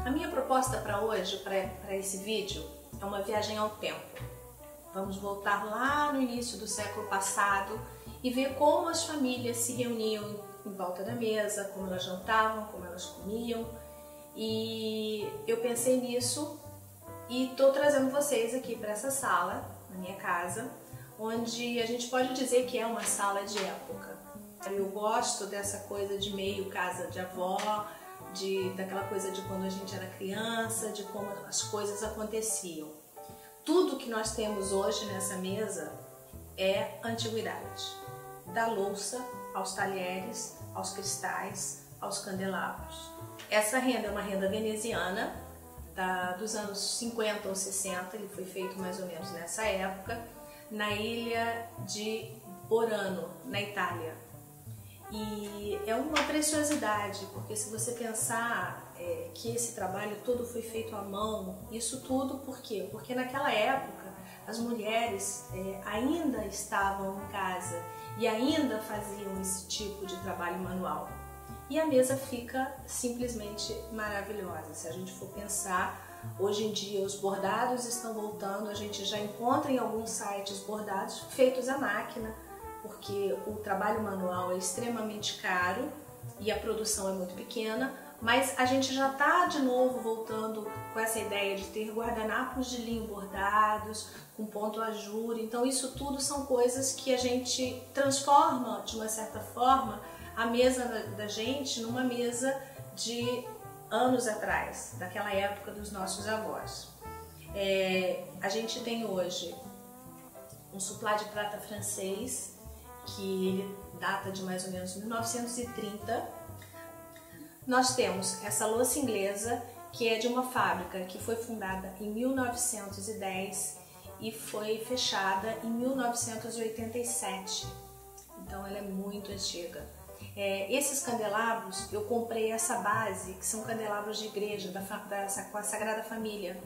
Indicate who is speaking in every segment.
Speaker 1: A minha proposta para hoje, para esse vídeo, é uma viagem ao tempo. Vamos voltar lá no início do século passado e ver como as famílias se reuniam em volta da mesa, como elas jantavam, como elas comiam. E eu pensei nisso e estou trazendo vocês aqui para essa sala, na minha casa, onde a gente pode dizer que é uma sala de época. Eu gosto dessa coisa de meio casa de avó, daquela coisa de quando a gente era criança, de como as coisas aconteciam. Tudo que nós temos hoje nessa mesa é antiguidade. Da louça aos talheres, aos cristais, aos candelabros. Essa renda é uma renda veneziana, dos anos 50 ou 60, ele foi feito mais ou menos nessa época, na ilha de Orano, na Itália. E é uma preciosidade, porque se você pensar que esse trabalho todo foi feito à mão, isso tudo por quê? Porque naquela época as mulheres ainda estavam em casa e ainda faziam esse tipo de trabalho manual. E a mesa fica simplesmente maravilhosa. Se a gente for pensar, hoje em dia os bordados estão voltando, a gente já encontra em alguns sites bordados feitos à máquina, porque o trabalho manual é extremamente caro e a produção é muito pequena, mas a gente já está de novo voltando com essa ideia de ter guardanapos de linho bordados, com ponto ajure. Então isso tudo são coisas que a gente transforma de uma certa forma a mesa da gente numa mesa de anos atrás, daquela época dos nossos avós. A gente tem hoje um suplá de prata francês, que ele data de mais ou menos 1930. Nós temos essa louça inglesa, que é de uma fábrica que foi fundada em 1910 e foi fechada em 1987. Então ela é muito antiga. Esses candelabros, eu comprei essa base, que são candelabros de igreja, com a Sagrada Família.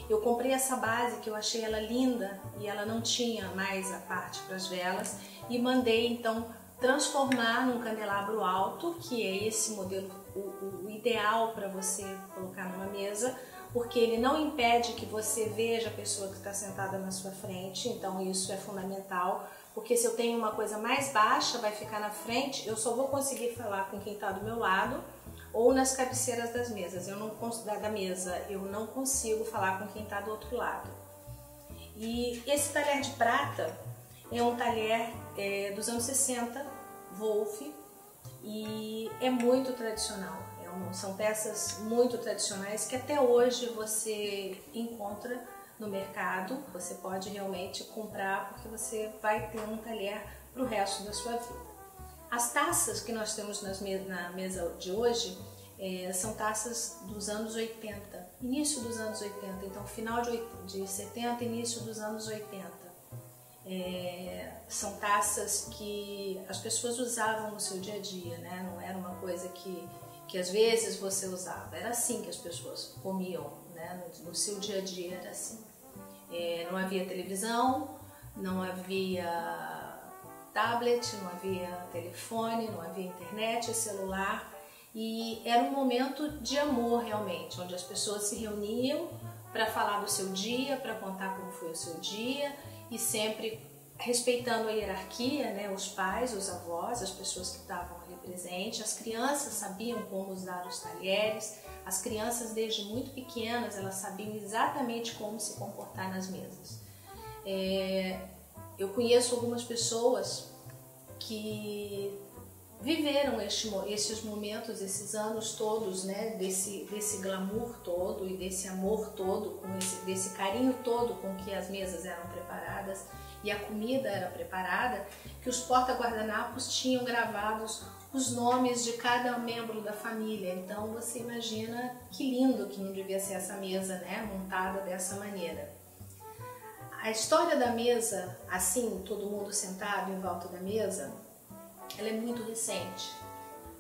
Speaker 1: Eu comprei essa base, que eu achei ela linda e ela não tinha mais a parte para as velas, e mandei então transformar num candelabro alto, que é esse modelo, o ideal para você colocar numa mesa, porque ele não impede que você veja a pessoa que está sentada na sua frente, então isso é fundamental, porque se eu tenho uma coisa mais baixa, vai ficar na frente, eu só vou conseguir falar com quem está do meu lado ou nas cabeceiras das mesas, eu não consigo falar com quem está do outro lado. E esse talher de prata é um talher dos anos 60, Wolf, e é muito tradicional. São peças muito tradicionais que até hoje você encontra no mercado. Você pode realmente comprar, porque você vai ter um talher para o resto da sua vida. As taças que nós temos na mesa de hoje são taças dos anos 80, início dos anos 80, então final de 70, início dos anos 80. São taças que as pessoas usavam no seu dia a dia, né? Não era uma coisa que às vezes você usava, era assim que as pessoas comiam, né? No seu dia a dia era assim. Não havia televisão, não havia tablet, não havia telefone, não havia internet, celular, e era um momento de amor realmente, onde as pessoas se reuniam para falar do seu dia, para contar como foi o seu dia, e sempre respeitando a hierarquia, né? Os pais, os avós, as pessoas que estavam ali presentes. As crianças sabiam como usar os talheres, as crianças desde muito pequenas elas sabiam exatamente como se comportar nas mesas. Eu conheço algumas pessoas que viveram esses momentos, esses anos todos, né, desse glamour todo e desse amor todo, desse carinho todo com que as mesas eram preparadas e a comida era preparada, que os porta-guardanapos tinham gravados os nomes de cada membro da família. Então você imagina que lindo que não devia ser essa mesa, né, montada dessa maneira. A história da mesa, assim, todo mundo sentado em volta da mesa, ela é muito recente.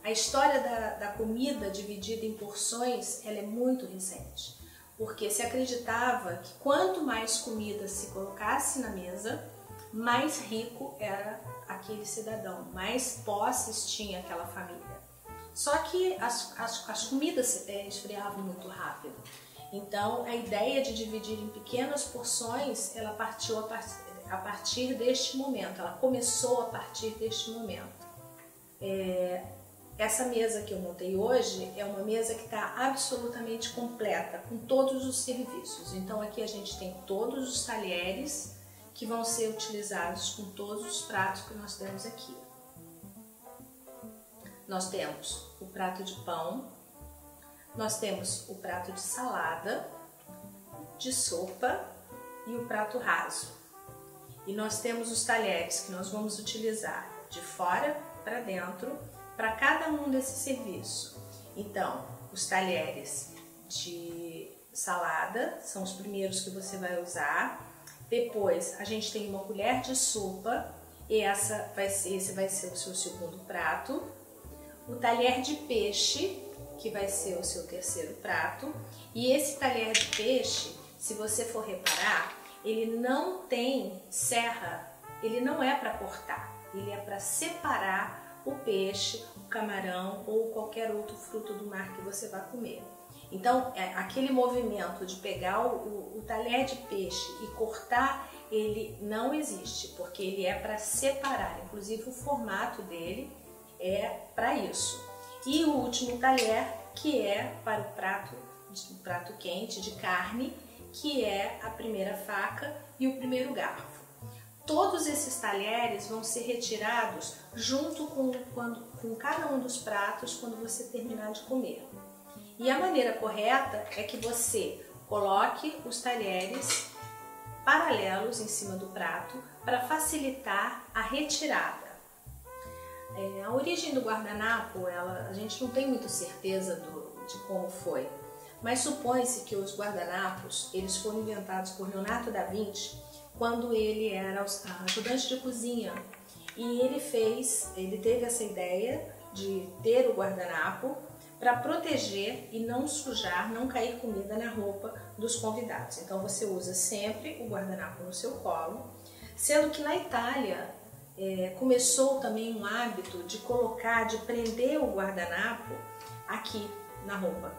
Speaker 1: A história da comida dividida em porções, ela é muito recente, porque se acreditava que quanto mais comida se colocasse na mesa, mais rico era aquele cidadão, mais posses tinha aquela família. Só que as comidas esfriavam muito rápido. Então, a ideia de dividir em pequenas porções, ela partiu a partir deste momento, ela começou a partir deste momento. Essa mesa que eu montei hoje é uma mesa que está absolutamente completa, com todos os serviços. Então, aqui a gente tem todos os talheres que vão ser utilizados com todos os pratos que nós temos aqui. Nós temos o prato de pão, nós temos o prato de salada, de sopa e o prato raso. E nós temos os talheres que nós vamos utilizar de fora para dentro para cada um desses serviços. Então, os talheres de salada são os primeiros que você vai usar. Depois, a gente tem uma colher de sopa e esse vai ser o seu segundo prato. O talher de peixe, que vai ser o seu terceiro prato. E esse talher de peixe, se você for reparar, ele não tem serra, ele não é para cortar, ele é para separar o peixe, o camarão ou qualquer outro fruto do mar que você vai comer. Então, aquele movimento de pegar o talher de peixe e cortar, ele não existe, porque ele é para separar, inclusive o formato dele é para isso. E o último talher, que é para o prato quente de carne, que é a primeira faca e o primeiro garfo. Todos esses talheres vão ser retirados junto com cada um dos pratos quando você terminar de comer. E a maneira correta é que você coloque os talheres paralelos em cima do prato para facilitar a retirada. A origem do guardanapo, a gente não tem muita certeza de como foi, mas supõe-se que os guardanapos eles foram inventados por Leonardo da Vinci quando ele era ajudante de cozinha, e ele teve essa ideia de ter o guardanapo para proteger e não sujar, não cair comida na roupa dos convidados. Então você usa sempre o guardanapo no seu colo, sendo que na Itália começou também um hábito de prender o guardanapo aqui na roupa,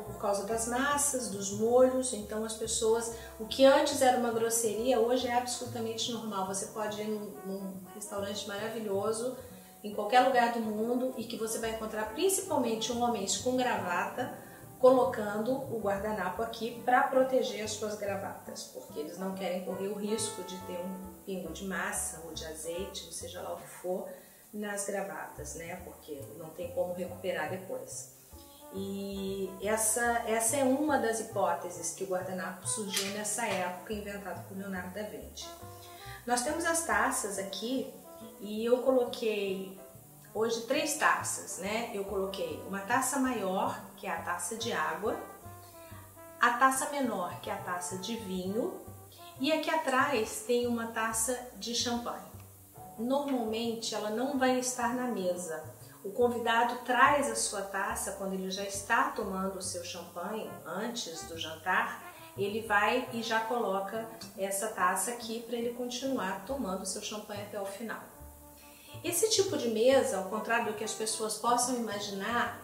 Speaker 1: por causa das massas, dos molhos. Então as pessoas, o que antes era uma grosseria, hoje é absolutamente normal. Você pode ir num restaurante maravilhoso, em qualquer lugar do mundo, e que você vai encontrar principalmente homens com gravata, colocando o guardanapo aqui para proteger as suas gravatas, porque eles não querem correr o risco de ter um pingo de massa ou de azeite, ou seja lá o que for, nas gravatas, né? Porque não tem como recuperar depois. E essa é uma das hipóteses que o guardanapo surgiu nessa época, inventado por Leonardo da Vinci. Nós temos as taças aqui, e eu coloquei hoje 3 taças, né? Eu coloquei uma taça maior, que é a taça de água, a taça menor, que é a taça de vinho, e aqui atrás tem uma taça de champanhe. Normalmente ela não vai estar na mesa. O convidado traz a sua taça quando ele já está tomando o seu champanhe antes do jantar. Ele vai e já coloca essa taça aqui para ele continuar tomando o seu champanhe até o final. Esse tipo de mesa, ao contrário do que as pessoas possam imaginar,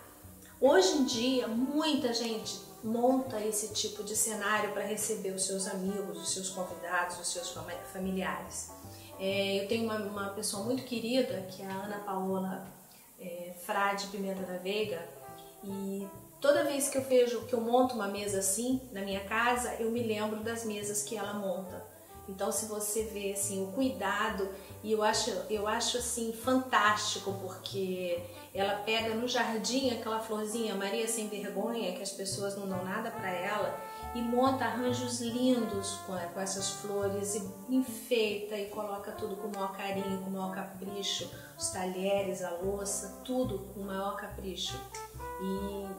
Speaker 1: hoje em dia muita gente monta esse tipo de cenário para receber os seus amigos, os seus convidados, os seus familiares. Eu tenho uma pessoa muito querida, que é a Ana Paola Frade Pimenta da Veiga, e toda vez que eu monto uma mesa assim na minha casa, eu me lembro das mesas que ela monta. Então, se você vê assim o cuidado, e eu acho assim fantástico, porque ela pega no jardim aquela florzinha Maria sem vergonha, que as pessoas não dão nada para ela, e monta arranjos lindos com essas flores, e enfeita e coloca tudo com o maior carinho, com o maior capricho, os talheres, a louça, tudo com o maior capricho.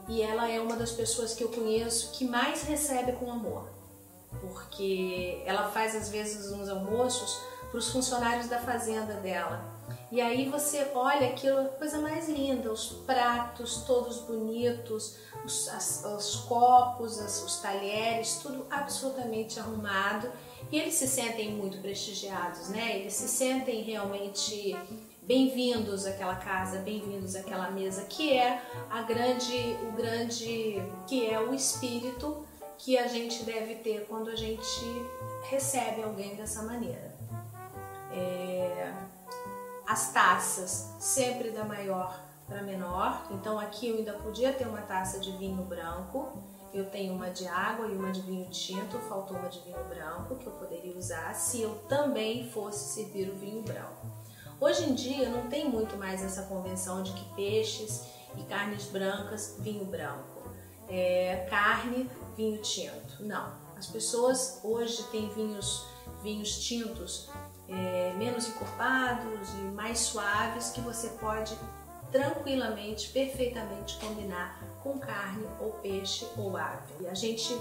Speaker 1: E ela é uma das pessoas que eu conheço que mais recebe com amor, porque ela faz às vezes uns almoços para os funcionários da fazenda dela. E aí você olha aquilo, coisa mais linda, os pratos todos bonitos, os copos, os talheres, tudo absolutamente arrumado. E eles se sentem muito prestigiados, né? Eles se sentem realmente bem-vindos àquela casa, bem-vindos àquela mesa, que é o espírito que a gente deve ter quando a gente recebe alguém dessa maneira. As taças sempre da maior para menor, então aqui eu ainda podia ter uma taça de vinho branco, eu tenho uma de água e uma de vinho tinto, faltou uma de vinho branco que eu poderia usar se eu também fosse servir o vinho branco. Hoje em dia não tem muito mais essa convenção de que peixes e carnes brancas, vinho branco, carne, vinho tinto. Não, as pessoas hoje têm vinhos tintos menos encorpados e mais suaves que você pode tranquilamente, perfeitamente combinar com carne ou peixe ou ave. E a gente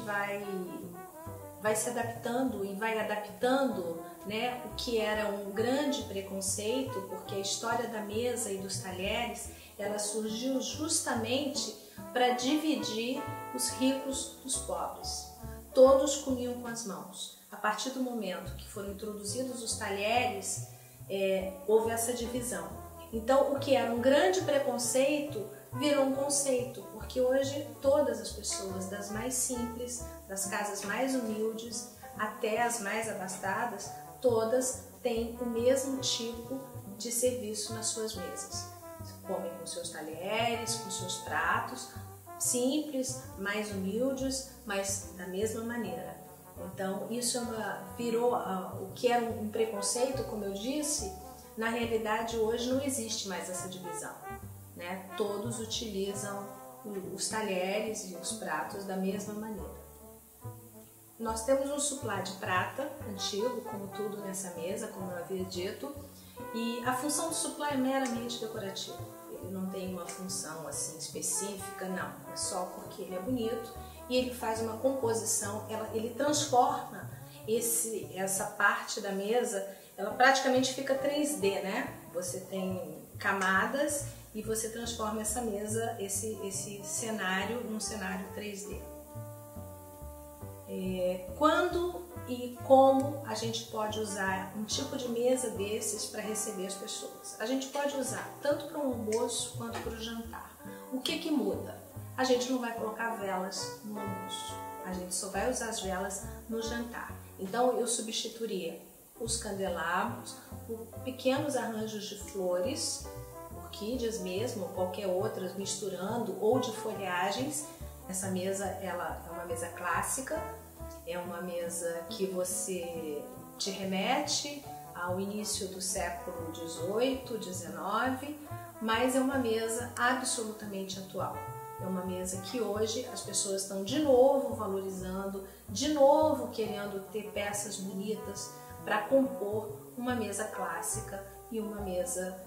Speaker 1: vai se adaptando e vai adaptando, né, o que era um grande preconceito, porque a história da mesa e dos talheres, ela surgiu justamente para dividir os ricos dos pobres. Todos comiam com as mãos. A partir do momento que foram introduzidos os talheres, houve essa divisão. Então, o que era um grande preconceito virou um conceito, porque hoje todas as pessoas, das mais simples, das casas mais humildes, até as mais abastadas, todas têm o mesmo tipo de serviço nas suas mesas. Comem com seus talheres, com seus pratos, simples, mais humildes, mas da mesma maneira. Então, isso virou o que era um preconceito, como eu disse. Na realidade, hoje não existe mais essa divisão, né? Todos utilizam os talheres e os pratos da mesma maneira. Nós temos um suplá de prata antigo, como tudo nessa mesa, como eu havia dito, e a função do suplá é meramente decorativa. Ele não tem uma função assim específica, não. É só porque ele é bonito e ele faz uma composição, ele transforma essa parte da mesa. Ela praticamente fica 3D, né? Você tem camadas e você transforma essa mesa, esse cenário, num cenário 3D. Quando e como a gente pode usar um tipo de mesa desses para receber as pessoas? A gente pode usar tanto para o almoço quanto para o jantar. O que muda? A gente não vai colocar velas no almoço. A gente só vai usar as velas no jantar. Então eu substituiria os candelabros por pequenos arranjos de flores, orquídeas mesmo, ou qualquer outras, misturando, ou de folhagens. Essa mesa, ela é uma mesa clássica, é uma mesa que você te remete ao início do século XVIII, XIX, mas é uma mesa absolutamente atual. É uma mesa que hoje as pessoas estão de novo valorizando, de novo querendo ter peças bonitas para compor uma mesa clássica e uma mesa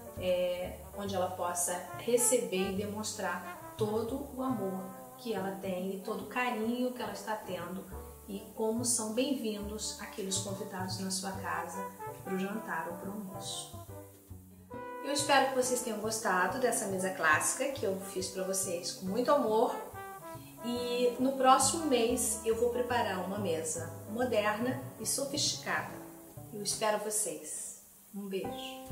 Speaker 1: onde ela possa receber e demonstrar todo o amor que ela tem e todo o carinho que ela está tendo e como são bem-vindos aqueles convidados na sua casa para o jantar ou para o almoço. Eu espero que vocês tenham gostado dessa mesa clássica que eu fiz para vocês com muito amor. E no próximo mês eu vou preparar uma mesa moderna e sofisticada. Eu espero vocês. Um beijo.